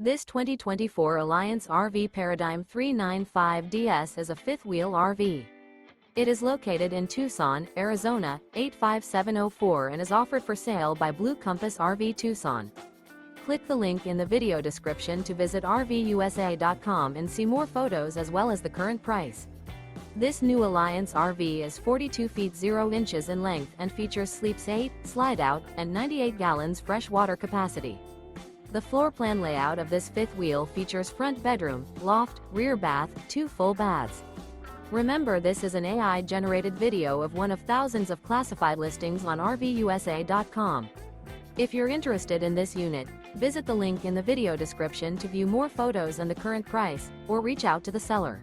This 2024 Alliance RV Paradigm 395DS is a fifth-wheel RV. It is located in Tucson, Arizona, 85704 and is offered for sale by Blue Compass RV Tucson. Click the link in the video description to visit RVUSA.com and see more photos as well as the current price. This new Alliance RV is 42 feet 0 inches in length and features sleeps 8, slide-out, and 98 gallons fresh water capacity. The floor plan layout of this fifth wheel features front bedroom, loft, rear bath, 2 full baths. Remember, this is an AI-generated video of one of thousands of classified listings on RVUSA.com. If you're interested in this unit, visit the link in the video description to view more photos and the current price, or reach out to the seller.